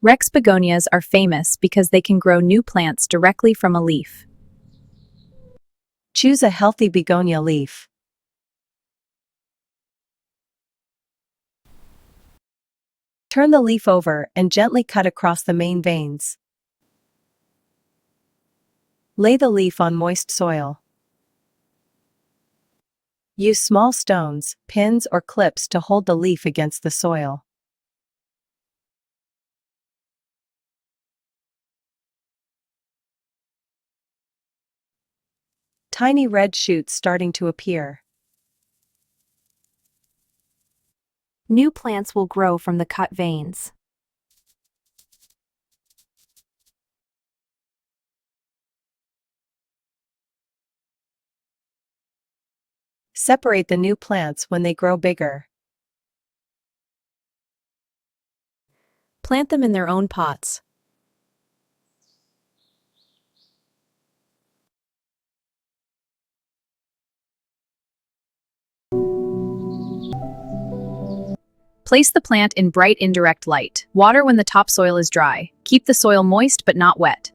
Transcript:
Rex begonias are famous because they can grow new plants directly from a leaf. Choose a healthy begonia leaf. Turn the leaf over and gently cut across the main veins. Lay the leaf on moist soil. Use small stones, pins, or clips to hold the leaf against the soil. Tiny red shoots starting to appear. New plants will grow from the cut veins. Separate the new plants when they grow bigger. Plant them in their own pots. Place the plant in bright indirect light. Water when the topsoil is dry. Keep the soil moist but not wet.